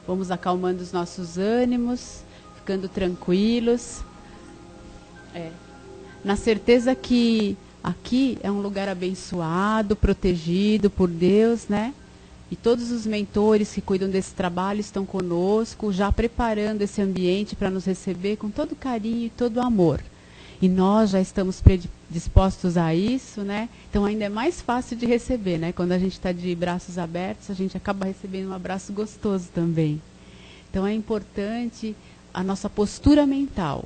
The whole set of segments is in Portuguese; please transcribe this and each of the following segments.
vamos acalmando os nossos ânimos, ficando tranquilos. Na certeza que aqui é um lugar abençoado, protegido por Deus, né? E todos os mentores que cuidam desse trabalho estão conosco, já preparando esse ambiente para nos receber com todo carinho e todo amor. E nós já estamos predispostos a isso, né? Então ainda é mais fácil de receber, né? Quando a gente está de braços abertos, a gente acaba recebendo um abraço gostoso também. Então é importante a nossa postura mental,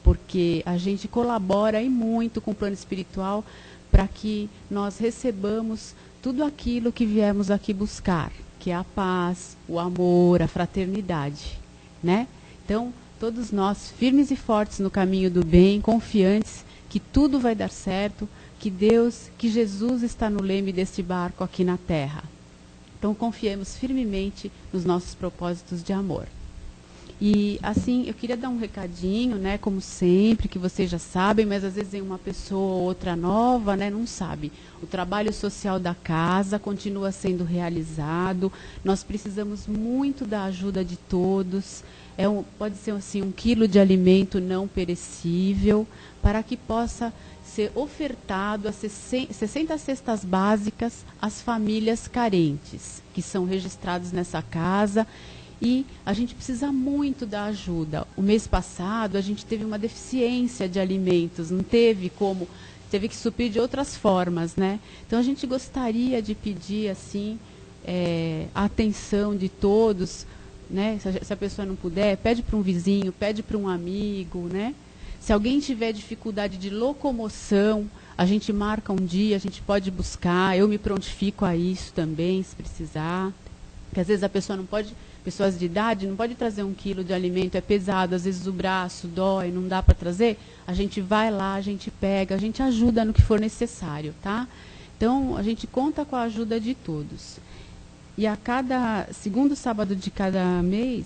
porque a gente colabora e muito com o plano espiritual para que nós recebamos tudo aquilo que viemos aqui buscar, que é a paz, o amor, a fraternidade, né? Então, todos nós firmes e fortes no caminho do bem, confiantes que tudo vai dar certo, que Deus, que Jesus está no leme deste barco aqui na terra. Então, confiemos firmemente nos nossos propósitos de amor. E, assim, eu queria dar um recadinho, né, como sempre, que vocês já sabem, mas às vezes tem uma pessoa ou outra nova, né, não sabe. O trabalho social da casa continua sendo realizado, nós precisamos muito da ajuda de todos. Pode ser, assim, 1 quilo de alimento não perecível, para que possa ser ofertado a 60 cestas básicas às famílias carentes, que são registradas nessa casa. E a gente precisa muito da ajuda. O mês passado a gente teve uma deficiência de alimentos, não teve como, teve que suprir de outras formas, né? Então a gente gostaria de pedir assim a atenção de todos, né? Se a pessoa não puder, pede para um vizinho, pede para um amigo, né? Se alguém tiver dificuldade de locomoção, a gente marca um dia, a gente pode buscar. Eu me prontifico a isso também, se precisar. Porque às vezes a pessoa não pode. Pessoas de idade não pode trazer 1 quilo de alimento, é pesado, às vezes o braço dói, não dá para trazer, a gente vai lá, a gente pega, a gente ajuda no que for necessário, tá? Então, a gente conta com a ajuda de todos. E a cada segundo sábado de cada mês,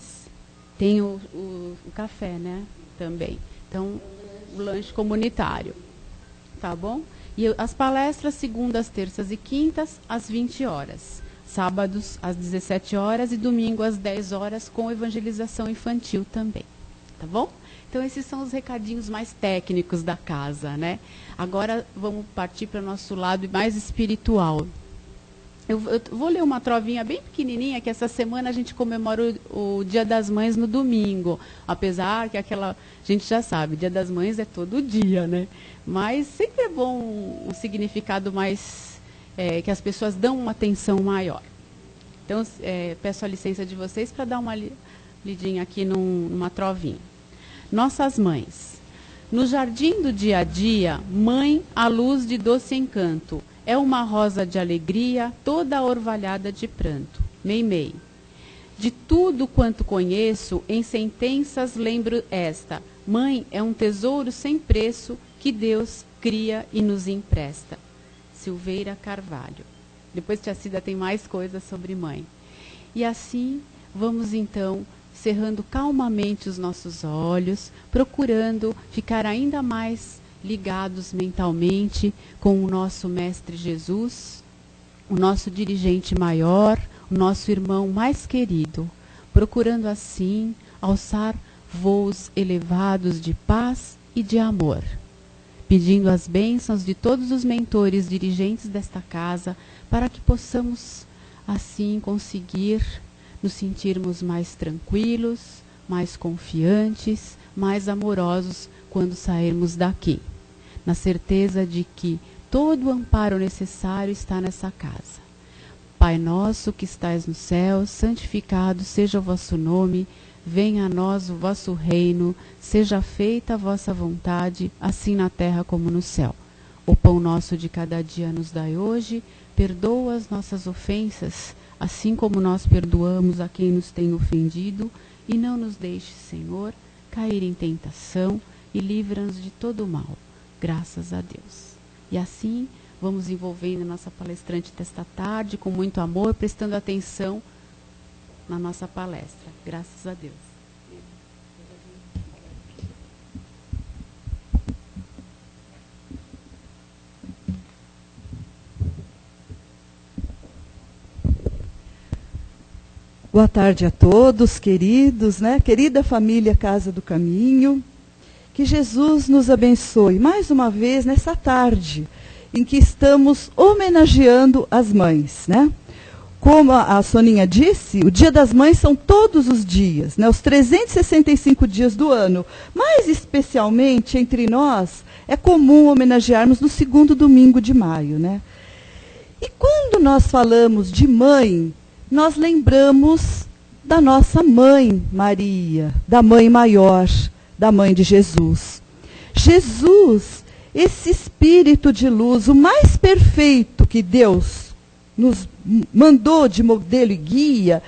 tem o café, né? Também. Então, o lanche comunitário, tá bom? E as palestras segundas, terças e quintas, às 20 horas. Sábados às 17 horas e domingo às 10 horas com evangelização infantil também, tá bom? Então esses são os recadinhos mais técnicos da casa, né? Agora vamos partir para o nosso lado mais espiritual. Eu vou ler uma trovinha bem pequenininha, que essa semana a gente comemora o Dia das Mães no domingo, apesar que a gente já sabe, Dia das Mães é todo dia, né? Mas sempre é bom um significado mais... que as pessoas dão uma atenção maior. Então, peço a licença de vocês para dar uma lidinha aqui numa trovinha. Nossas mães. No jardim do dia a dia, mãe, a luz de doce encanto, é uma rosa de alegria, toda orvalhada de pranto. Meimei. De tudo quanto conheço, em sentenças lembro esta: mãe é um tesouro sem preço que Deus cria e nos empresta. Silveira Carvalho. Depois Tia Cida tem mais coisas sobre mãe. E assim, vamos então cerrando calmamente os nossos olhos, procurando ficar ainda mais ligados mentalmente com o nosso Mestre Jesus, o nosso dirigente maior, o nosso irmão mais querido, procurando assim alçar voos elevados de paz e de amor, pedindo as bênçãos de todos os mentores dirigentes desta casa, para que possamos, assim, conseguir nos sentirmos mais tranquilos, mais confiantes, mais amorosos quando sairmos daqui, na certeza de que todo o amparo necessário está nessa casa. Pai nosso que estais no céu, santificado seja o vosso nome. Venha a nós o vosso reino, seja feita a vossa vontade, assim na terra como no céu. O pão nosso de cada dia nos dai hoje, perdoa as nossas ofensas, assim como nós perdoamos a quem nos tem ofendido, e não nos deixe, Senhor, cair em tentação, e livra-nos de todo o mal. Graças a Deus. E assim, vamos envolvendo a nossa palestrante desta tarde, com muito amor, prestando atenção na nossa palestra. Graças a Deus. Boa tarde a todos, queridos, né? Querida família Casa do Caminho. Que Jesus nos abençoe mais uma vez nessa tarde em que estamos homenageando as mães, né? Como a Soninha disse, o Dia das Mães são todos os dias, né? Os 365 dias do ano. Mas, especialmente, entre nós, é comum homenagearmos no segundo domingo de maio, né? E quando nós falamos de mãe, nós lembramos da nossa mãe Maria, da mãe maior, da mãe de Jesus. Jesus, esse espírito de luz, o mais perfeito que Deus nos mandou de modelo e guia,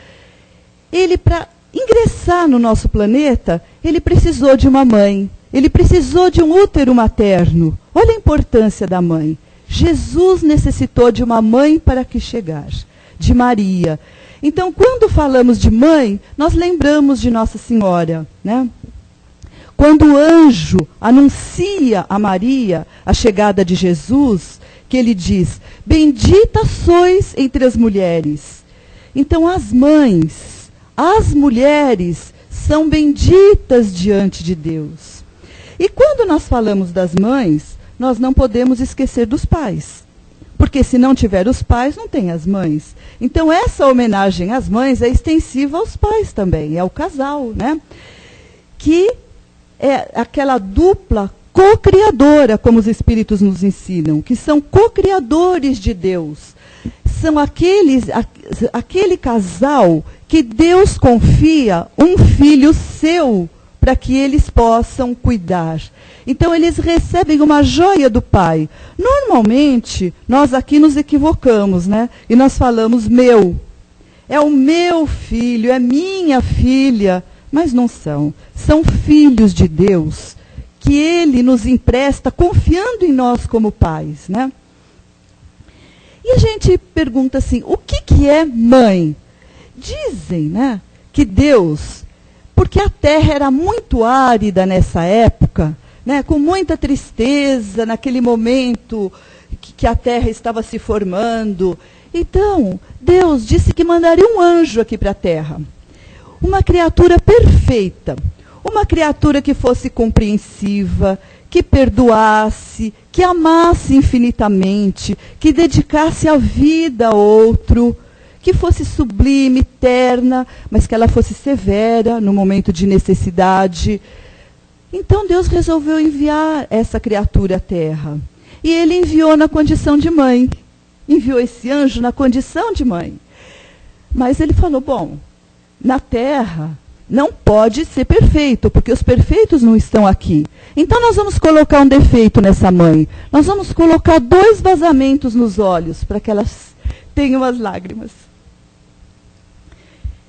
ele, para ingressar no nosso planeta, ele precisou de uma mãe, ele precisou de um útero materno. Olha a importância da mãe. Jesus necessitou de uma mãe para que chegar, de Maria. Então, quando falamos de mãe, nós lembramos de Nossa Senhora, né? Quando o anjo anuncia a Maria a chegada de Jesus, que ele diz, bendita sois entre as mulheres. Então, as mães, as mulheres, são benditas diante de Deus. E quando nós falamos das mães, nós não podemos esquecer dos pais. Porque se não tiver os pais, não tem as mães. Então, essa homenagem às mães é extensiva aos pais também, é o casal, né? Que é aquela dupla co-criadora, como os Espíritos nos ensinam, que são co-criadores de Deus. São aquele casal que Deus confia um filho seu para que eles possam cuidar. Então, eles recebem uma joia do Pai. Normalmente, nós aqui nos equivocamos, né? E nós falamos, meu. É o meu filho, é minha filha. Mas não são. São filhos de Deus, que Ele nos empresta, confiando em nós como pais, né? E a gente pergunta assim, o que é mãe? Dizem, né, que Deus, porque a terra era muito árida nessa época, né, com muita tristeza, naquele momento que a terra estava se formando. Então, Deus disse que mandaria um anjo aqui para a terra. Uma criatura perfeita. Uma criatura que fosse compreensiva, que perdoasse, que amasse infinitamente, que dedicasse a vida a outro, que fosse sublime, terna, mas que ela fosse severa no momento de necessidade. Então Deus resolveu enviar essa criatura à terra. E ele enviou na condição de mãe. Enviou esse anjo na condição de mãe. Mas ele falou, bom, na terra não pode ser perfeito, porque os perfeitos não estão aqui. Então nós vamos colocar um defeito nessa mãe. Nós vamos colocar 2 vazamentos nos olhos, para que elas tenham as lágrimas.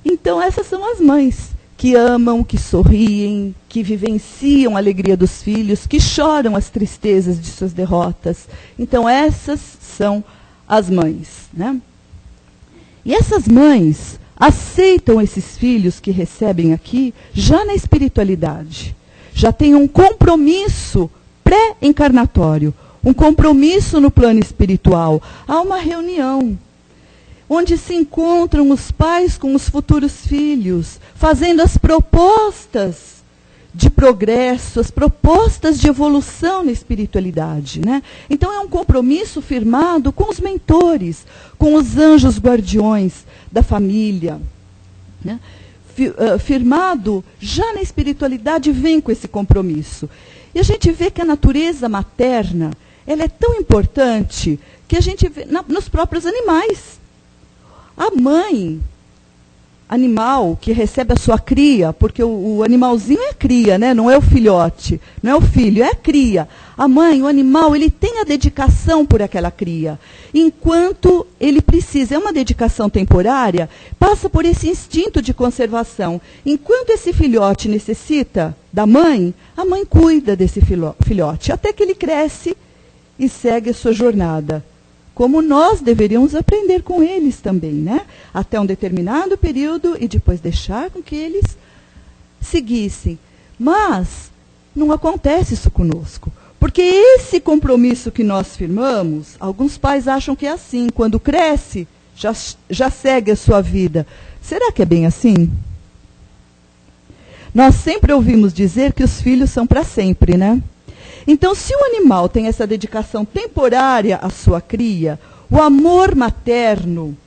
Então essas são as mães que amam, que sorriem, que vivenciam a alegria dos filhos, que choram as tristezas de suas derrotas. Então essas são as mães, né? E essas mães aceitam esses filhos que recebem aqui já na espiritualidade. Já tem um compromisso pré-encarnatório, um compromisso no plano espiritual. Há uma reunião onde se encontram os pais com os futuros filhos, fazendo as propostas de progresso, as propostas de evolução na espiritualidade, né? Então é um compromisso firmado com os mentores, com os anjos guardiões da família, né? Firmado já na espiritualidade, vem com esse compromisso. E a gente vê que a natureza materna, ela é tão importante que a gente vê nos próprios animais. A mãe animal que recebe a sua cria, porque o animalzinho é cria, né? Não é o filhote, não é o filho, é a cria. A mãe, o animal, ele tem a dedicação por aquela cria. Enquanto ele precisa, é uma dedicação temporária, passa por esse instinto de conservação. Enquanto esse filhote necessita da mãe, a mãe cuida desse filhote, até que ele cresce e segue a sua jornada. Como nós deveríamos aprender com eles também, né? Até um determinado período e depois deixar com que eles seguissem. Mas não acontece isso conosco. Porque esse compromisso que nós firmamos, alguns pais acham que é assim, quando cresce, já segue a sua vida. Será que é bem assim? Nós sempre ouvimos dizer que os filhos são para sempre, né? Então, se o animal tem essa dedicação temporária à sua cria, o amor materno,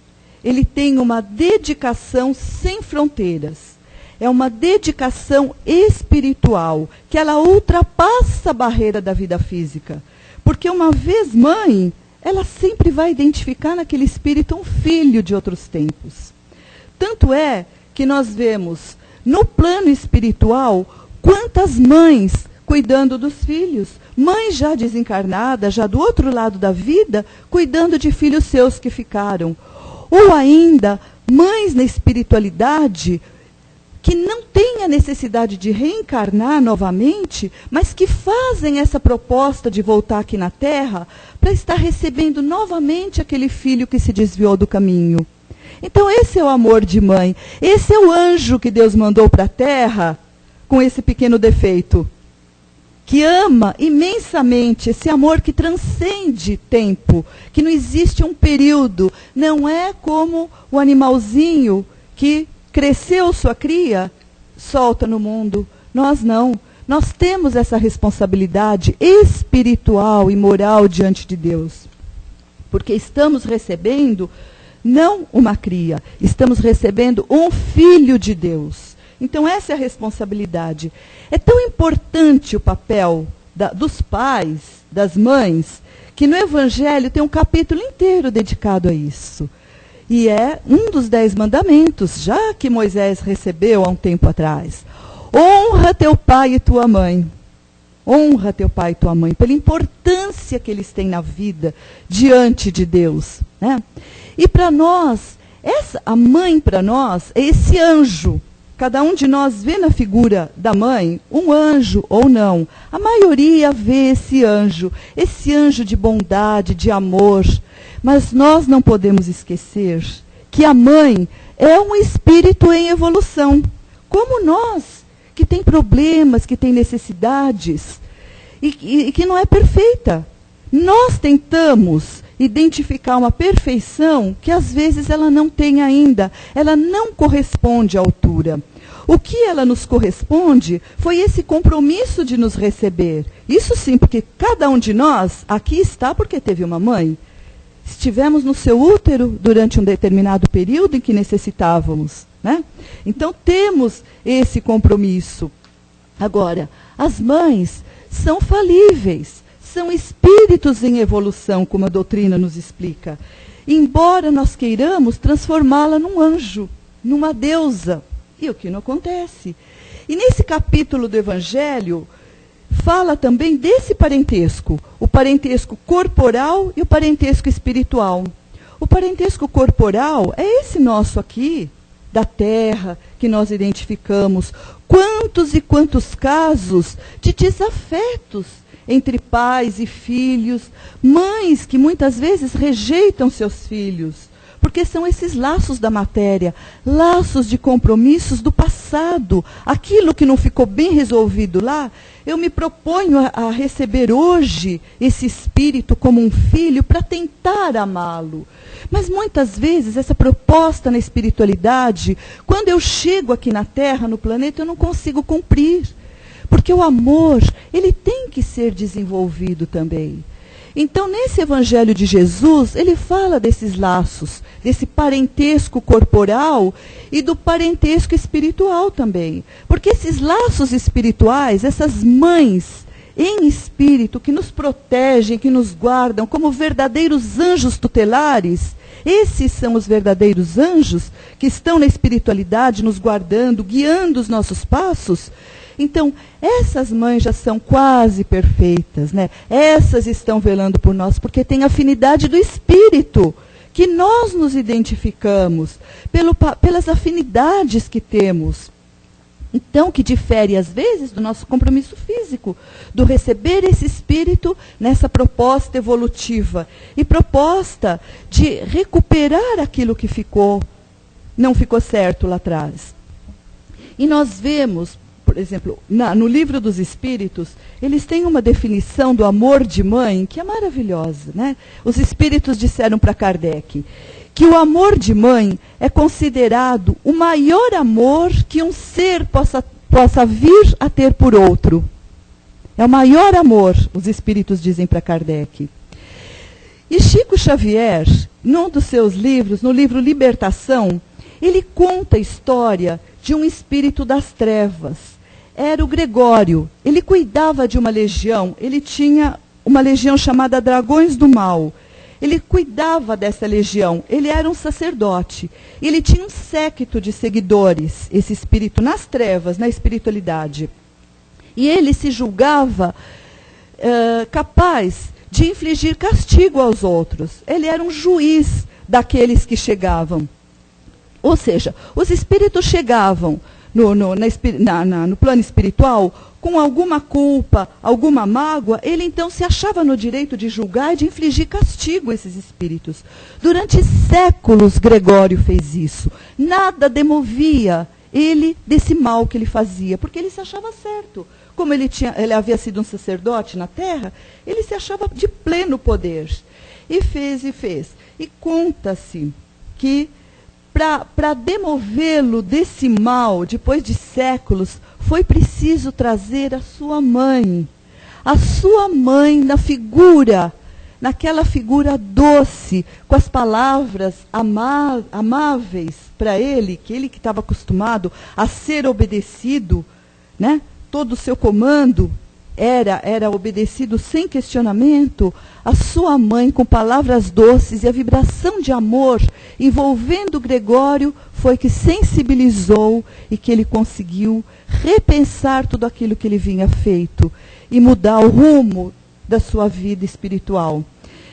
ele tem uma dedicação sem fronteiras. É uma dedicação espiritual, que ela ultrapassa a barreira da vida física. Porque uma vez mãe, ela sempre vai identificar naquele espírito um filho de outros tempos. Tanto é que nós vemos no plano espiritual quantas mães cuidando dos filhos, mães já desencarnadas, já do outro lado da vida, cuidando de filhos seus que ficaram. Ou ainda, mães na espiritualidade que não têm a necessidade de reencarnar novamente, mas que fazem essa proposta de voltar aqui na Terra para estar recebendo novamente aquele filho que se desviou do caminho. Então esse é o amor de mãe. Esse é o anjo que Deus mandou para a Terra com esse pequeno defeito. Que ama imensamente, esse amor que transcende tempo, que não existe um período. Não é como o animalzinho que cresceu sua cria, solta no mundo. Nós não. Nós temos essa responsabilidade espiritual e moral diante de Deus. Porque estamos recebendo não uma cria, estamos recebendo um filho de Deus. Então essa é a responsabilidade. É tão importante o papel dos pais, das mães, que no Evangelho tem um capítulo inteiro dedicado a isso. E é um dos 10 mandamentos, já que Moisés recebeu há um tempo atrás. Honra teu pai e tua mãe. Honra teu pai e tua mãe, pela importância que eles têm na vida, diante de Deus. Né? E para nós, a mãe para nós é esse anjo. Cada um de nós vê na figura da mãe um anjo ou não. A maioria vê esse anjo de bondade, de amor. Mas nós não podemos esquecer que a mãe é um espírito em evolução, como nós, que tem problemas, que tem necessidades, e que não é perfeita. Nós tentamos identificar uma perfeição que às vezes ela não tem ainda, ela não corresponde à altura. O que ela nos corresponde foi esse compromisso de nos receber. Isso sim, porque cada um de nós aqui está porque teve uma mãe. Estivemos no seu útero durante um determinado período em que necessitávamos. Né? Então temos esse compromisso. Agora, as mães são falíveis, são espíritos em evolução, como a doutrina nos explica. Embora nós queiramos transformá-la num anjo, numa deusa. E o que não acontece. E nesse capítulo do Evangelho, fala também desse parentesco. O parentesco corporal e o parentesco espiritual. O parentesco corporal é esse nosso aqui, da terra, que nós identificamos. Quantos e quantos casos de desafetos entre pais e filhos, mães que muitas vezes rejeitam seus filhos. Porque são esses laços da matéria, laços de compromissos do passado. Aquilo que não ficou bem resolvido lá, eu me proponho a receber hoje esse espírito como um filho para tentar amá-lo. Mas muitas vezes essa proposta na espiritualidade, quando eu chego aqui na Terra, no planeta, eu não consigo cumprir. Porque o amor, ele tem que ser desenvolvido também. Então, nesse Evangelho de Jesus, ele fala desses laços, desse parentesco corporal e do parentesco espiritual também. Porque esses laços espirituais, essas mães em espírito que nos protegem, que nos guardam como verdadeiros anjos tutelares, esses são os verdadeiros anjos que estão na espiritualidade nos guardando, guiando os nossos passos. Então, essas mães já são quase perfeitas, né? Essas estão velando por nós, porque tem afinidade do espírito, que nós nos identificamos, pelas afinidades que temos. Então, que difere, às vezes, do nosso compromisso físico, do receber esse espírito nessa proposta evolutiva, e proposta de recuperar aquilo que não ficou certo lá atrás. E nós vemos, por exemplo, no Livro dos Espíritos, eles têm uma definição do amor de mãe que é maravilhosa. Né? Os espíritos disseram para Kardec que o amor de mãe é considerado o maior amor que um ser possa vir a ter por outro. É o maior amor, os espíritos dizem para Kardec. E Chico Xavier, num dos seus livros, no livro Libertação, ele conta a história de um espírito das trevas. Era o Gregório. Ele cuidava de uma legião, ele tinha uma legião chamada Dragões do Mal. Ele cuidava dessa legião, ele era um sacerdote. Ele tinha um séquito de seguidores, esse espírito nas trevas, na espiritualidade. E ele se julgava capaz de infligir castigo aos outros. Ele era um juiz daqueles que chegavam. Ou seja, os espíritos chegavam no plano espiritual com alguma culpa, alguma mágoa, ele então se achava no direito de julgar e de infligir castigo a esses espíritos. Durante séculos, Gregório fez isso. Nada demovia ele desse mal que ele fazia, porque ele se achava certo. Como ele havia sido um sacerdote na terra, ele se achava de pleno poder. E fez. E conta-se que, para demovê-lo desse mal, depois de séculos, foi preciso trazer a sua mãe. A sua mãe naquela figura doce, com as palavras amáveis para ele, que estava acostumado a ser obedecido, né? Todo o seu comando era obedecido sem questionamento. A sua mãe, com palavras doces e a vibração de amor envolvendo Gregório, foi que sensibilizou e que ele conseguiu repensar tudo aquilo que ele vinha feito e mudar o rumo da sua vida espiritual.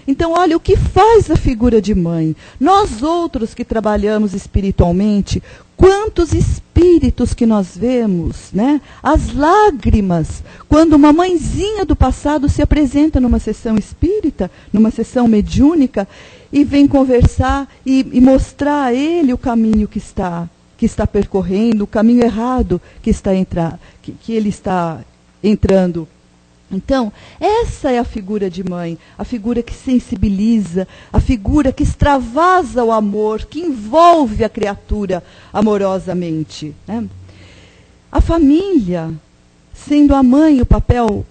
Então, olha, o que faz a figura de mãe? Nós outros que trabalhamos espiritualmente, quantos espíritos que nós vemos, né? As lágrimas, quando uma mãezinha do passado se apresenta numa sessão espírita, numa sessão mediúnica, e vem conversar e mostrar a ele o caminho que está percorrendo, o caminho errado que ele está entrando. Então, essa é a figura de mãe, a figura que sensibiliza, a figura que extravasa o amor, que envolve a criatura amorosamente, né? A família, sendo a mãe o papel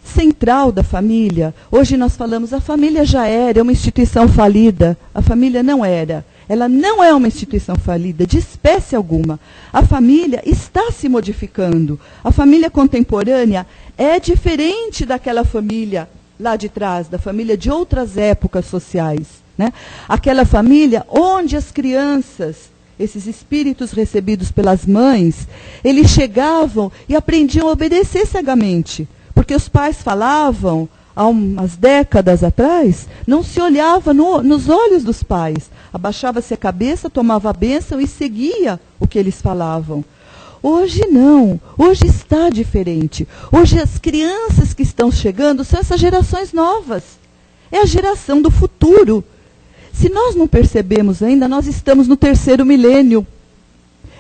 central da família, hoje nós falamos, a família já era uma instituição falida. A família não era. Ela não é uma instituição falida, de espécie alguma. A família está se modificando. A família contemporânea é diferente daquela família lá de trás, da família de outras épocas sociais, né? Aquela família onde as crianças, esses espíritos recebidos pelas mães, eles chegavam e aprendiam a obedecer cegamente. Porque os pais falavam, há umas décadas atrás, não se olhava nos olhos dos pais. Abaixava-se a cabeça, tomava a bênção e seguia o que eles falavam. Hoje não, hoje está diferente. Hoje as crianças que estão chegando são essas gerações novas. É a geração do futuro. Se nós não percebemos ainda, nós estamos no 3º milênio.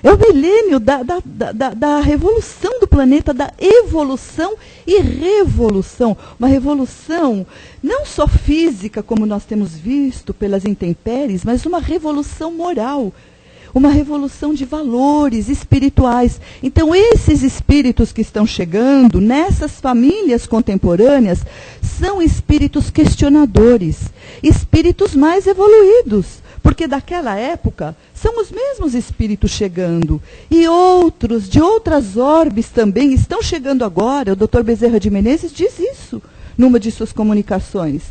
É o milênio da revolução do planeta, da evolução e revolução. Uma revolução não só física, como nós temos visto pelas intempéries, mas uma revolução moral. Uma revolução de valores espirituais. Então, esses espíritos que estão chegando nessas famílias contemporâneas são espíritos questionadores, espíritos mais evoluídos. Porque daquela época são os mesmos espíritos chegando. E outros, de outras orbes também, estão chegando agora. O Dr. Bezerra de Menezes diz isso numa de suas comunicações.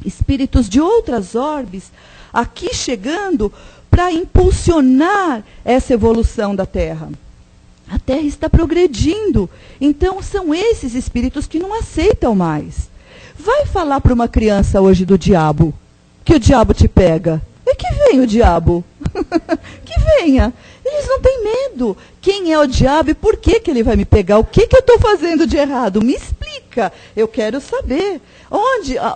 Espíritos de outras orbes aqui chegando para impulsionar essa evolução da Terra. A Terra está progredindo. Então, são esses espíritos que não aceitam mais. Vai falar para uma criança hoje do diabo, que o diabo te pega. E que venha o diabo. Que venha. Eles não têm medo. Quem é o diabo e por que ele vai me pegar? O que eu estou fazendo de errado? Me explica. Eu quero saber.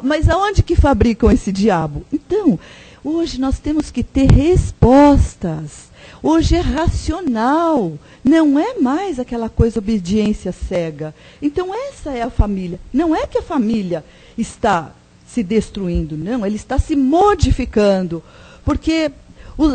Mas aonde que fabricam esse diabo? Então, hoje nós temos que ter respostas. Hoje é racional. Não é mais aquela coisa obediência cega. Então, essa é a família. Não é que a família está se destruindo, não. Ela está se modificando. Porque,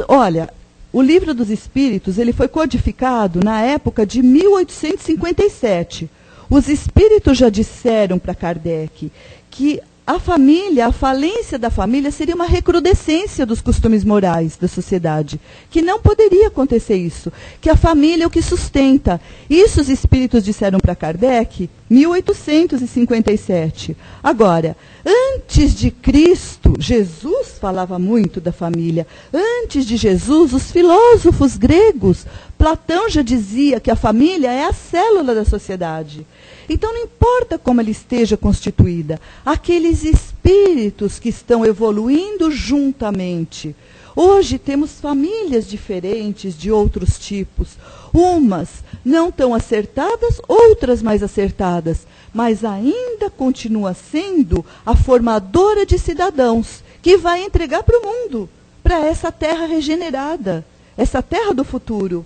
olha, o Livro dos Espíritos, ele foi codificado na época de 1857. Os espíritos já disseram para Kardec que a família, a falência da família seria uma recrudescência dos costumes morais da sociedade, que não poderia acontecer isso, que a família é o que sustenta. Isso os espíritos disseram para Kardec, 1857. Agora, antes de Cristo, Jesus falava muito da família. Antes de Jesus, os filósofos gregos, Platão já dizia que a família é a célula da sociedade. Então, não importa como ela esteja constituída, aqueles espíritos que estão evoluindo juntamente. Hoje temos famílias diferentes de outros tipos. Umas não tão acertadas, outras mais acertadas. Mas ainda continua sendo a formadora de cidadãos, que vai entregar para o mundo, para essa terra regenerada, essa terra do futuro.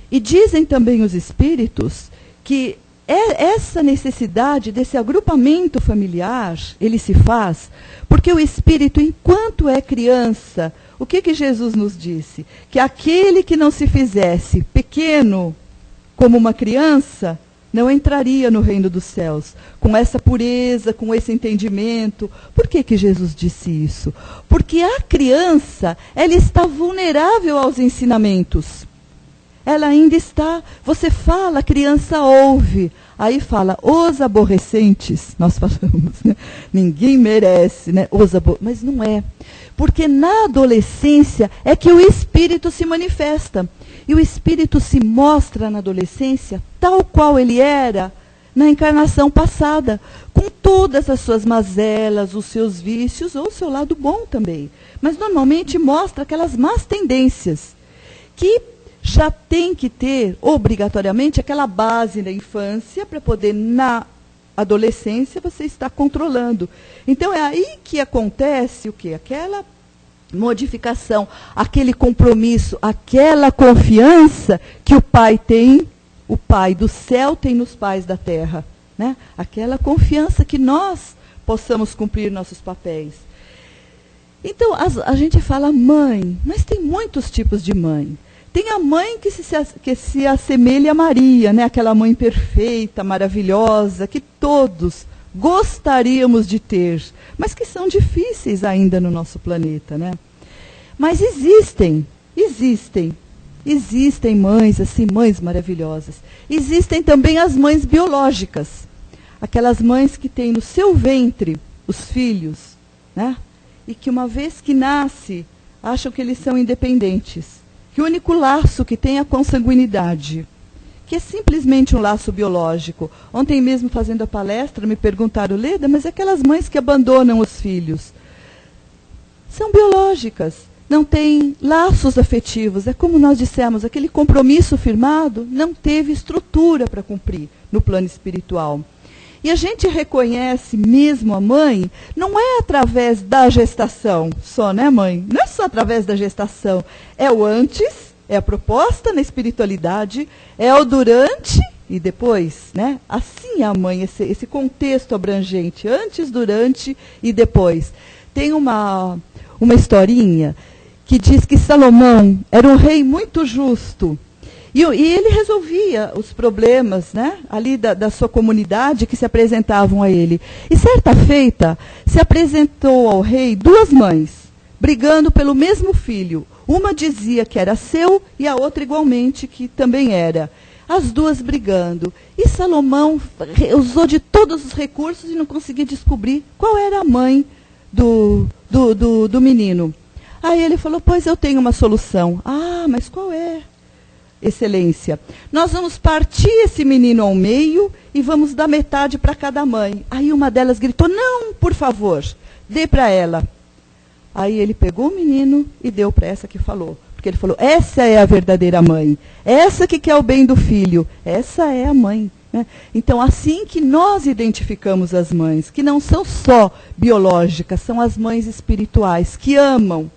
E dizem também os espíritos que essa necessidade desse agrupamento familiar, ele se faz porque o espírito, enquanto é criança, o que Jesus nos disse? Que aquele que não se fizesse pequeno como uma criança, não entraria no reino dos céus, com essa pureza, com esse entendimento. Por que Jesus disse isso? Porque a criança, ela está vulnerável aos ensinamentos. Ela ainda está, você fala, a criança ouve. Aí fala, os aborrecentes, nós falamos, né? Ninguém merece, né? Mas não é. Porque na adolescência é que o espírito se manifesta. E o espírito se mostra na adolescência tal qual ele era na encarnação passada, com todas as suas mazelas, os seus vícios, ou o seu lado bom também. Mas normalmente mostra aquelas más tendências, que já tem que ter, obrigatoriamente, aquela base na infância, para poder, na adolescência, você estar controlando. Então, é aí que acontece o quê? Aquela modificação, aquele compromisso, aquela confiança que o pai tem, o pai do céu tem nos pais da terra. Né? Aquela confiança que nós possamos cumprir nossos papéis. Então, a gente fala mãe, mas tem muitos tipos de mãe. Tem a mãe que se assemelha a Maria, né? Aquela mãe perfeita, maravilhosa, que todos gostaríamos de ter, mas que são difíceis ainda no nosso planeta. Né? Mas existem mães, assim, mães maravilhosas. Existem também as mães biológicas, aquelas mães que têm no seu ventre os filhos, né? E que uma vez que nasce, acham que eles são independentes. Que o único laço que tem é a consanguinidade, que é simplesmente um laço biológico. Ontem mesmo, fazendo a palestra, me perguntaram, Leda, mas aquelas mães que abandonam os filhos, são biológicas, não têm laços afetivos. É como nós dissemos, aquele compromisso firmado não teve estrutura para cumprir no plano espiritual. E a gente reconhece mesmo a mãe, não é através da gestação só, né, mãe? Não é só através da gestação. É o antes, é a proposta na espiritualidade, é o durante e depois, né? Assim é a mãe, esse contexto abrangente, antes, durante e depois. Tem uma historinha que diz que Salomão era um rei muito justo. E ele resolvia os problemas, né, ali da sua comunidade que se apresentavam a ele. E certa feita, se apresentou ao rei duas mães, brigando pelo mesmo filho. Uma dizia que era seu e a outra igualmente que também era. As duas brigando. E Salomão usou de todos os recursos e não conseguia descobrir qual era a mãe do menino. Aí ele falou, pois eu tenho uma solução. Ah, mas qual é? Excelência, nós vamos partir esse menino ao meio e vamos dar metade para cada mãe. Aí uma delas gritou, não, por favor, dê para ela. Aí ele pegou o menino e deu para essa que falou. Porque ele falou, essa é a verdadeira mãe. Essa que quer o bem do filho. Essa é a mãe. Né? Então, assim que nós identificamos as mães, que não são só biológicas, são as mães espirituais, que amam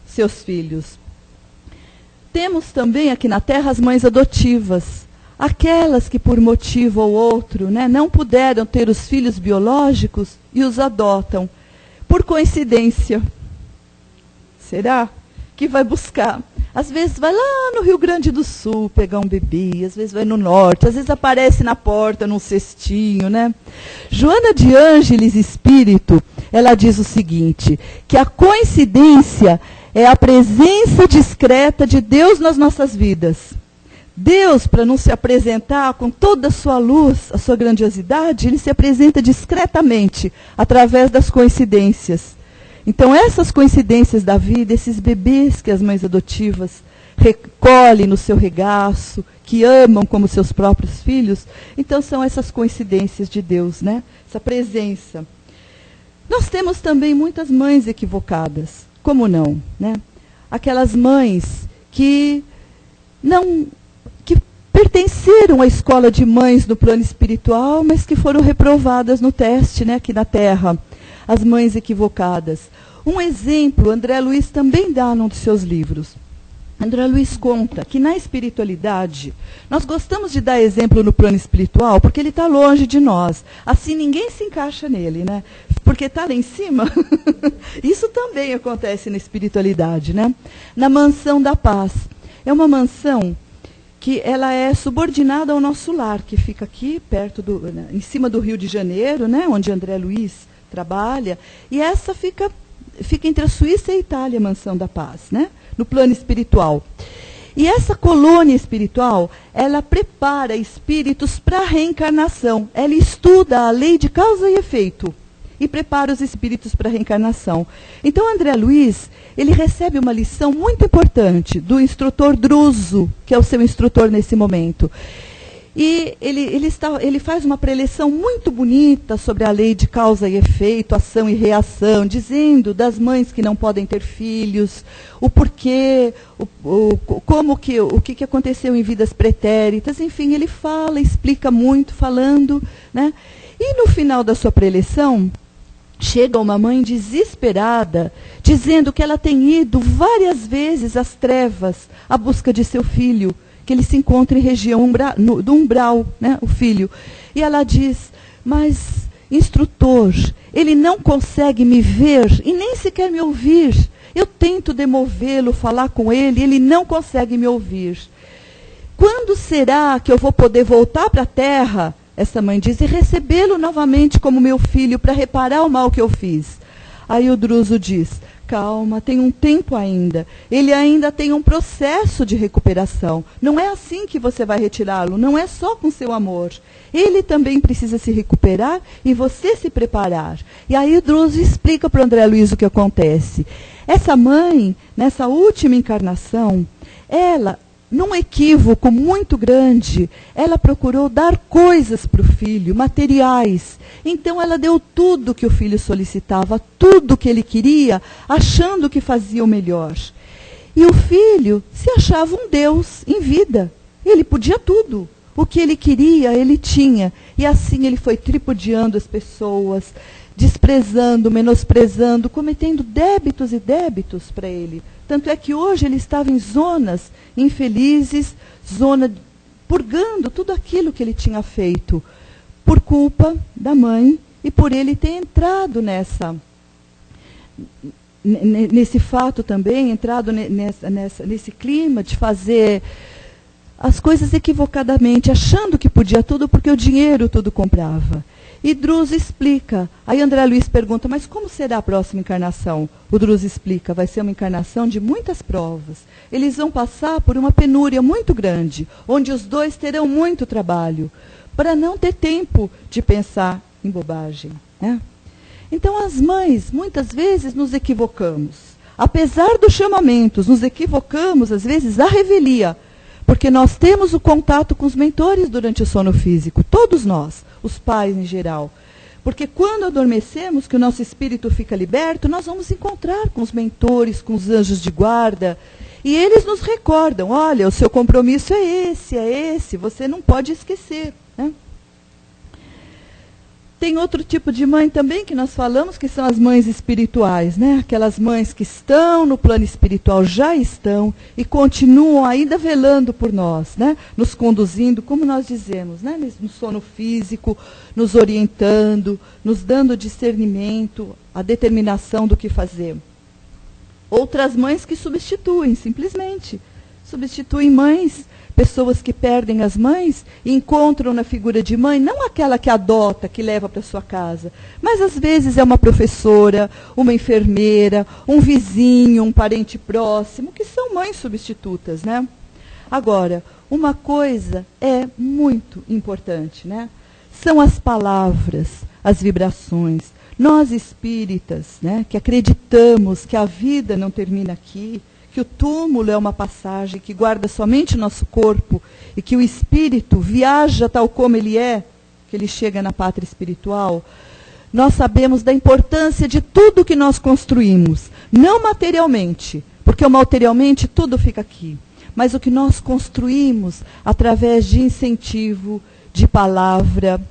seus filhos. Temos também aqui na Terra as mães adotivas, aquelas que por motivo ou outro, né, não puderam ter os filhos biológicos e os adotam. Por coincidência, será? Que vai buscar. Às vezes vai lá no Rio Grande do Sul pegar um bebê, às vezes vai no norte, às vezes aparece na porta num cestinho, né? Joana de Ângeles Espírito, ela diz o seguinte, que a coincidência é a presença discreta de Deus nas nossas vidas. Deus, para não se apresentar com toda a sua luz, a sua grandiosidade, ele se apresenta discretamente, através das coincidências. Então, essas coincidências da vida, esses bebês que as mães adotivas recolhem no seu regaço, que amam como seus próprios filhos, então são essas coincidências de Deus, né? Essa presença. Nós temos também muitas mães equivocadas, como não, né? Aquelas mães que pertenceram à escola de mães no plano espiritual, mas que foram reprovadas no teste, né, aqui na Terra. As mães equivocadas. Um exemplo, André Luiz também dá num dos seus livros. André Luiz conta que na espiritualidade, nós gostamos de dar exemplo no plano espiritual, porque ele está longe de nós. Assim ninguém se encaixa nele, né? Porque está lá em cima. Isso também acontece na espiritualidade, né? Na Mansão da Paz. É uma mansão que ela é subordinada ao nosso lar, que fica aqui, em cima do Rio de Janeiro, né? Onde André Luiz trabalha, e essa fica entre a Suíça e a Itália, a Mansão da Paz, né? No plano espiritual. E essa colônia espiritual, ela prepara espíritos para a reencarnação. Ela estuda a lei de causa e efeito e prepara os espíritos para a reencarnação. Então, André Luiz, ele recebe uma lição muito importante do instrutor Druso, que é o seu instrutor nesse momento. E ele faz uma preleção muito bonita sobre a lei de causa e efeito, ação e reação, dizendo das mães que não podem ter filhos, o porquê, o que aconteceu em vidas pretéritas, enfim, ele fala, explica muito, falando, né? E no final da sua preleção, chega uma mãe desesperada, dizendo que ela tem ido várias vezes às trevas à busca de seu filho, que ele se encontra em região do umbral, né, o filho. E ela diz, mas, instrutor, ele não consegue me ver e nem sequer me ouvir. Eu tento demovê-lo, falar com ele não consegue me ouvir. Quando será que eu vou poder voltar para a terra, essa mãe diz, e recebê-lo novamente como meu filho para reparar o mal que eu fiz? Aí o Druso diz, calma, tem um tempo ainda. Ele ainda tem um processo de recuperação. Não é assim que você vai retirá-lo, não é só com seu amor. Ele também precisa se recuperar e você se preparar. E aí o Druso explica para o André Luiz o que acontece. Essa mãe, nessa última encarnação, ela, num equívoco muito grande, ela procurou dar coisas para o filho, materiais. Então ela deu tudo que o filho solicitava, tudo que ele queria, achando que fazia o melhor. E o filho se achava um Deus em vida. Ele podia tudo. O que ele queria, ele tinha. E assim ele foi tripudiando as pessoas, desprezando, menosprezando, cometendo débitos e débitos para ele. Tanto é que hoje ele estava em zonas infelizes, purgando tudo aquilo que ele tinha feito, por culpa da mãe e por ele ter entrado nesse fato também, entrado nesse clima de fazer as coisas equivocadamente, achando que podia tudo porque o dinheiro tudo comprava. E Druso explica. Aí André Luiz pergunta, mas como será a próxima encarnação? O Druso explica, vai ser uma encarnação de muitas provas. Eles vão passar por uma penúria muito grande, onde os dois terão muito trabalho, para não ter tempo de pensar em bobagem, né? Então as mães, muitas vezes, nos equivocamos. Apesar dos chamamentos, nos equivocamos, às vezes, à revelia, porque nós temos o contato com os mentores durante o sono físico, todos nós, os pais em geral. Porque quando adormecemos, que o nosso espírito fica liberto, nós vamos encontrar com os mentores, com os anjos de guarda, e eles nos recordam, olha, o seu compromisso é esse, você não pode esquecer, né? Tem outro tipo de mãe também que nós falamos, que são as mães espirituais, né? Aquelas mães que estão no plano espiritual, já estão, e continuam ainda velando por nós, né? Nos conduzindo, como nós dizemos, né? No sono físico, nos orientando, nos dando discernimento, a determinação do que fazer. Outras mães que substituem, simplesmente. Substituem mães, pessoas que perdem as mães e encontram na figura de mãe, não aquela que adota, que leva para sua casa, mas às vezes é uma professora, uma enfermeira, um vizinho, um parente próximo, que são mães substitutas, né? Agora, uma coisa é muito importante, né? São as palavras, as vibrações. Nós espíritas, né, que acreditamos que a vida não termina aqui, que o túmulo é uma passagem que guarda somente o nosso corpo e que o espírito viaja tal como ele é, que ele chega na pátria espiritual, nós sabemos da importância de tudo que nós construímos, não materialmente, porque materialmente tudo fica aqui, mas o que nós construímos através de incentivo, de palavra.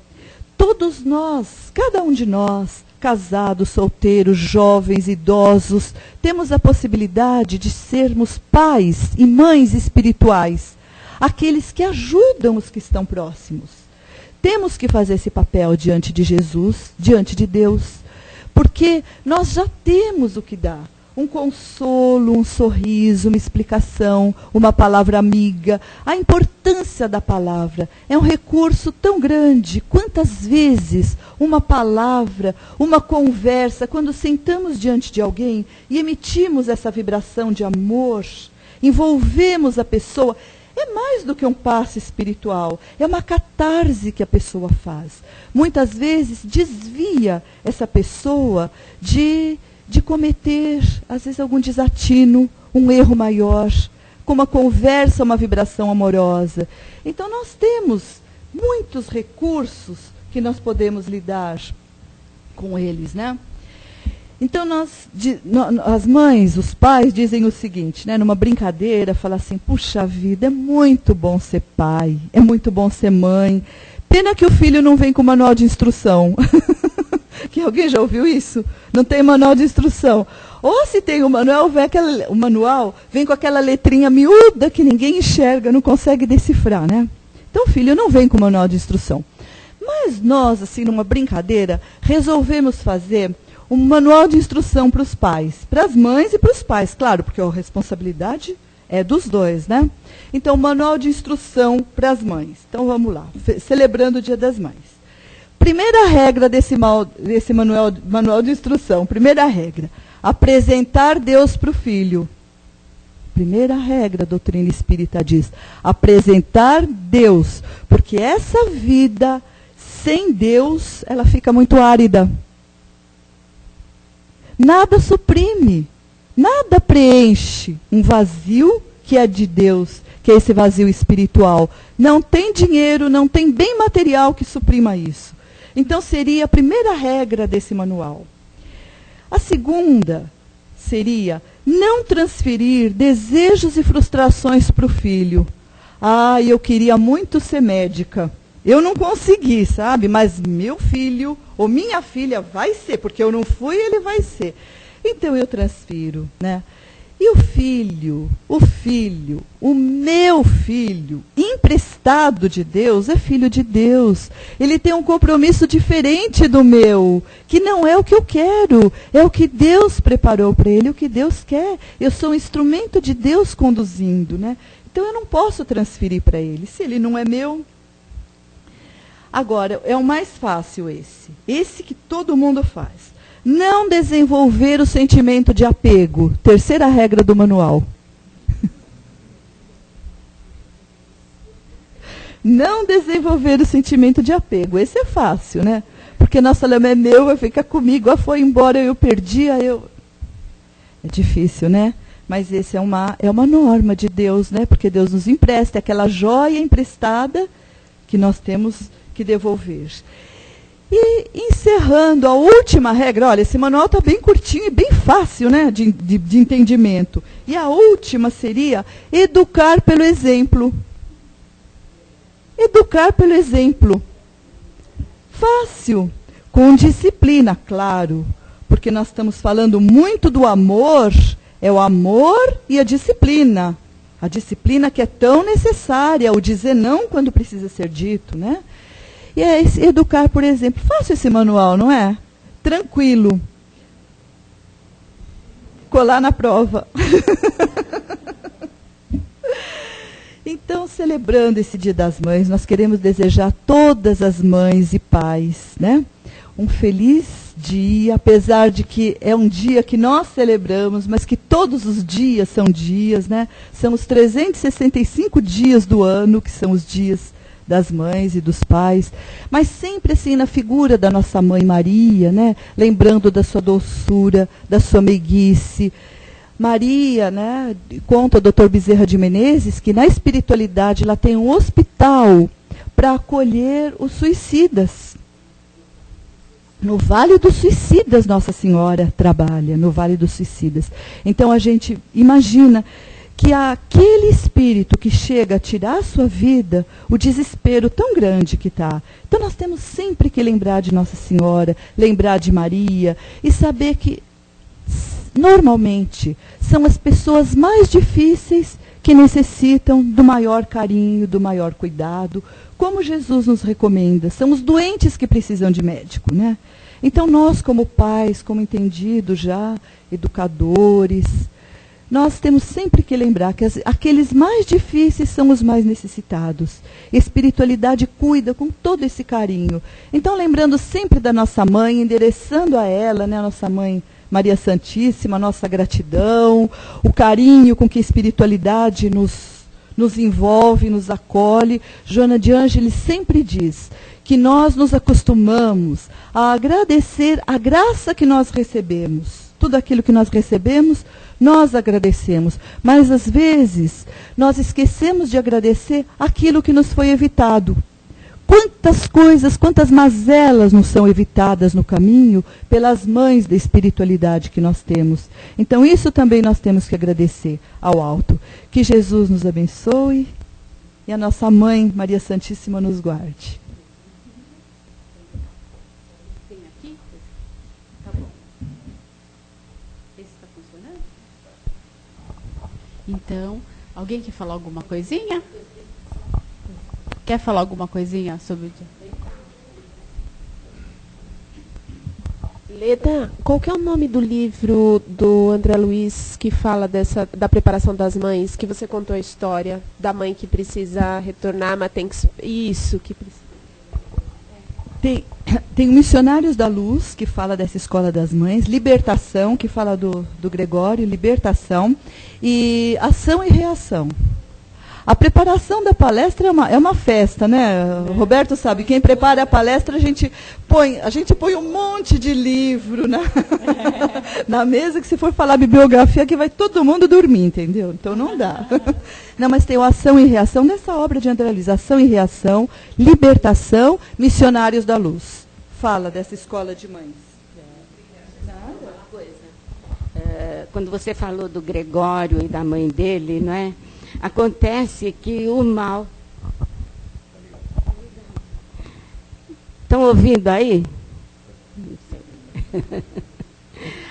Todos nós, cada um de nós, casados, solteiros, jovens, idosos, temos a possibilidade de sermos pais e mães espirituais, aqueles que ajudam os que estão próximos. Temos que fazer esse papel diante de Jesus, diante de Deus, porque nós já temos o que dar. Um consolo, um sorriso, uma explicação, uma palavra amiga. A importância da palavra é um recurso tão grande. Quantas vezes uma palavra, uma conversa, quando sentamos diante de alguém e emitimos essa vibração de amor, envolvemos a pessoa, é mais do que um passe espiritual, é uma catarse que a pessoa faz. Muitas vezes desvia essa pessoa de cometer, às vezes, algum desatino, um erro maior, com uma conversa, uma vibração amorosa. Então, nós temos muitos recursos que nós podemos lidar com eles, né? Então, as mães, os pais dizem o seguinte, né, numa brincadeira, falam assim, puxa vida, é muito bom ser pai, é muito bom ser mãe, pena que o filho não vem com manual de instrução. Que alguém já ouviu isso? Não tem manual de instrução. Ou se tem o manual, vem com aquela letrinha miúda que ninguém enxerga, não consegue decifrar, né? Então o filho não vem com manual de instrução. Mas nós, assim, numa brincadeira, resolvemos fazer um manual de instrução para os pais, para as mães e para os pais, claro, porque a responsabilidade é dos dois, né? Então, manual de instrução para as mães. Então vamos lá, celebrando o Dia das Mães. Primeira regra desse manual de instrução, primeira regra, apresentar Deus para o filho. Primeira regra, a doutrina espírita diz, apresentar Deus, porque essa vida sem Deus, ela fica muito árida. Nada suprime, nada preenche um vazio que é de Deus, que é esse vazio espiritual. Não tem dinheiro, não tem bem material que suprima isso. Então, seria a primeira regra desse manual. A segunda seria não transferir desejos e frustrações para o filho. Ah, eu queria muito ser médica. Eu não consegui, sabe? Mas meu filho ou minha filha vai ser, porque eu não fui, ele vai ser. Então, eu transfiro, né? E o meu filho, emprestado de Deus, é filho de Deus. Ele tem um compromisso diferente do meu, que não é o que eu quero, é o que Deus preparou para ele, o que Deus quer. Eu sou um instrumento de Deus conduzindo, né? Então eu não posso transferir para ele, se ele não é meu. Agora, é o mais fácil esse que todo mundo faz. Não desenvolver o sentimento de apego. Terceira regra do manual. Não desenvolver o sentimento de apego. Esse é fácil, né? Porque nossa lama é meu, vai ficar comigo. Foi embora, eu perdi. É difícil, né? Mas esse é uma norma de Deus, né? Porque Deus nos empresta aquela joia emprestada que nós temos que devolver. E encerrando a última regra, olha, esse manual está bem curtinho e bem fácil, né, de entendimento. E a última seria educar pelo exemplo. Educar pelo exemplo. Fácil, com disciplina, claro, porque nós estamos falando muito do amor, é o amor e a disciplina. A disciplina que é tão necessária, o dizer não quando precisa ser dito, né? E é educar, por exemplo. Fácil esse manual, não é? Tranquilo. colar na prova. Então, celebrando esse Dia das Mães, nós queremos desejar a todas as mães e pais, né, um feliz dia, apesar de que é um dia que nós celebramos, mas que todos os dias são dias, né? São os 365 dias do ano, que são os dias das mães e dos pais, mas sempre assim na figura da nossa mãe Maria, né? Lembrando da sua doçura, da sua meiguice. Maria, né, conta o Dr. Bezerra de Menezes que na espiritualidade ela tem um hospital para acolher os suicidas. No Vale dos Suicidas, Nossa Senhora trabalha, no Vale dos Suicidas. Então a gente imagina que aquele espírito que chega a tirar a sua vida, o desespero tão grande que está. Então nós temos sempre que lembrar de Nossa Senhora, lembrar de Maria e saber que normalmente são as pessoas mais difíceis que necessitam do maior carinho, do maior cuidado, como Jesus nos recomenda. São os doentes que precisam de médico, né? Então nós, como pais, como entendidos já, educadores, nós temos sempre que lembrar que aqueles mais difíceis são os mais necessitados. A espiritualidade cuida com todo esse carinho. Então, lembrando sempre da nossa mãe, endereçando a ela, né, a nossa mãe Maria Santíssima, a nossa gratidão, o carinho com que a espiritualidade nos envolve, nos acolhe. Joana de Ângeles sempre diz que nós nos acostumamos a agradecer a graça que nós recebemos. Tudo aquilo que nós recebemos, nós agradecemos. Mas, às vezes, nós esquecemos de agradecer aquilo que nos foi evitado. Quantas coisas, quantas mazelas nos são evitadas no caminho pelas mães da espiritualidade que nós temos. Então, isso também nós temos que agradecer ao alto. Que Jesus nos abençoe e a nossa mãe, Maria Santíssima, nos guarde. Tem aqui? Tá bom. Esse está funcionando? Então, alguém quer falar alguma coisinha? Quer falar alguma coisinha sobre o dia? Leda, qual que é o nome do livro do André Luiz que fala da preparação das mães, que você contou a história da mãe que precisa retornar, mas tem que... Isso, que precisa... Tem o Missionários da Luz, que fala dessa escola das mães, Libertação, que fala do Gregório, Libertação, e Ação e Reação. A preparação da palestra é uma festa, né? O Roberto sabe, quem prepara a palestra, a gente põe um monte de livro na mesa, que se for falar bibliografia, que vai todo mundo dormir, entendeu? Então não dá. Não, mas tem o Ação e Reação nessa obra de André Luiz, Ação e Reação, Libertação, Missionários da Luz. Fala dessa escola de mães. Quando você falou do Gregório e da mãe dele, não é? Acontece que o mal... Estão ouvindo aí?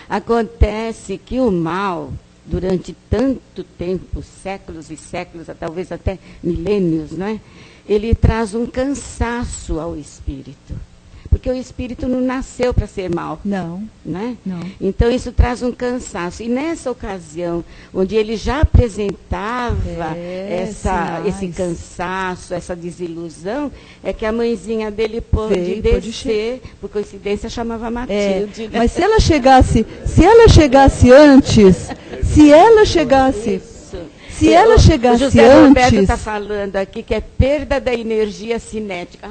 Acontece que o mal, durante tanto tempo, séculos e séculos, talvez até milênios, não é? Ele traz um cansaço ao espírito. Porque o espírito não nasceu para ser mal. Não. Né? Não. Então, isso traz um cansaço. E nessa ocasião, onde ele já apresentava esse cansaço, essa desilusão, é que a mãezinha dele pôde descer, por coincidência, chamava Matilde. Né? Mas se ela chegasse antes, o José Roberto está falando aqui que é perda da energia cinética.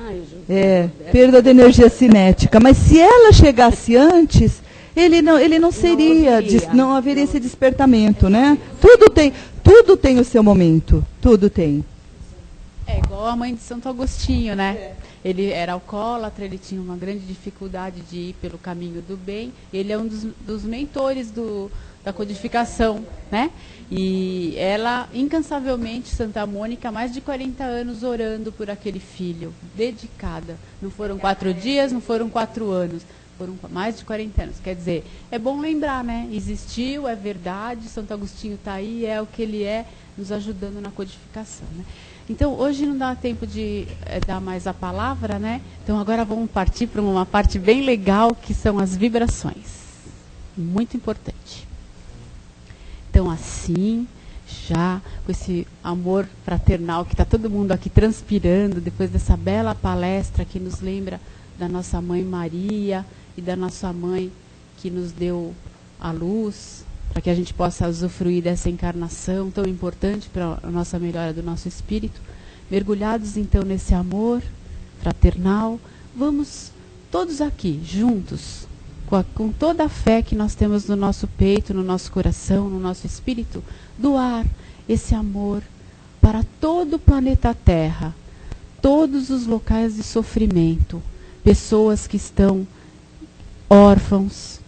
Perda da energia cinética. Mas se ela chegasse antes, ele não seria, não haveria esse despertamento, né? Tudo tem o seu momento, tudo tem. É igual a mãe de Santo Agostinho, né? Ele era alcoólatra, ele tinha uma grande dificuldade de ir pelo caminho do bem. Ele é um dos mentores da codificação, né? E ela, incansavelmente, Santa Mônica, mais de 40 anos orando por aquele filho, dedicada. Não foram 4 dias, não foram 4 anos, foram mais de 40 anos. Quer dizer, é bom lembrar, né? Existiu, é verdade, Santo Agostinho está aí, é o que ele é, nos ajudando na codificação, né? Então, hoje não dá tempo de dar mais a palavra, né? Então, agora vamos partir para uma parte bem legal, que são as vibrações. Muito importante. então assim, já com esse amor fraternal que está todo mundo aqui transpirando, depois dessa bela palestra que nos lembra da nossa mãe Maria e da nossa mãe que nos deu a luz, para que a gente possa usufruir dessa encarnação tão importante para a nossa melhora do nosso espírito. Mergulhados então nesse amor fraternal, vamos todos aqui, juntos, com toda a fé que nós temos no nosso peito, no nosso coração, no nosso espírito, doar esse amor para todo o planeta Terra, todos os locais de sofrimento, pessoas que estão órfãos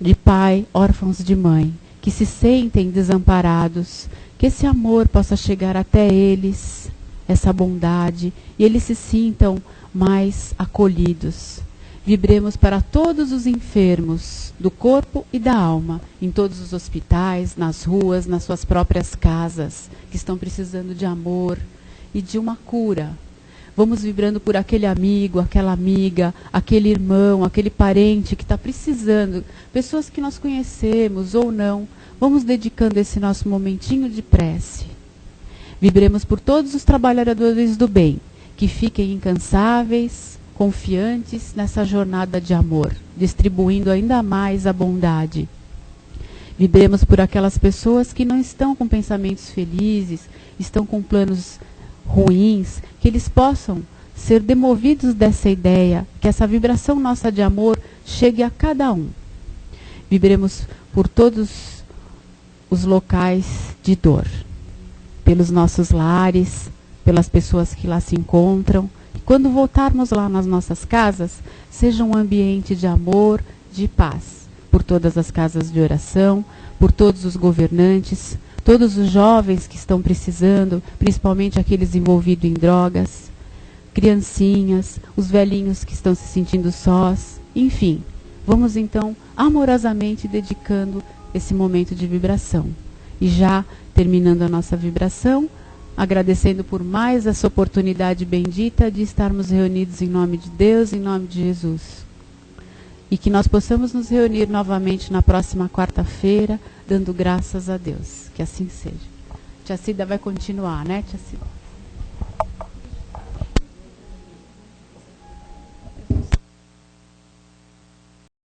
de pai, órfãos de mãe, que se sentem desamparados, que esse amor possa chegar até eles, essa bondade, e eles se sintam mais acolhidos. Vibremos para todos os enfermos do corpo e da alma, em todos os hospitais, nas ruas, nas suas próprias casas, que estão precisando de amor e de uma cura. Vamos vibrando por aquele amigo, aquela amiga, aquele irmão, aquele parente que está precisando, pessoas que nós conhecemos ou não. Vamos dedicando esse nosso momentinho de prece. Vibremos por todos os trabalhadores do bem, que fiquem incansáveis, confiantes nessa jornada de amor, distribuindo ainda mais a bondade. Vibremos por aquelas pessoas que não estão com pensamentos felizes, estão com planos ruins, que eles possam ser demovidos dessa ideia, que essa vibração nossa de amor chegue a cada um. Vibremos por todos os locais de dor, pelos nossos lares, pelas pessoas que lá se encontram. E quando voltarmos lá nas nossas casas, seja um ambiente de amor, de paz, por todas as casas de oração, por todos os governantes, todos os jovens que estão precisando, principalmente aqueles envolvidos em drogas, criancinhas, os velhinhos que estão se sentindo sós, enfim. Vamos então amorosamente dedicando esse momento de vibração. E já terminando a nossa vibração, agradecendo por mais essa oportunidade bendita de estarmos reunidos em nome de Deus, em nome de Jesus. E que nós possamos nos reunir novamente na próxima quarta-feira, dando graças a Deus. Que assim seja. Tia Cida vai continuar, né, Tia Cida?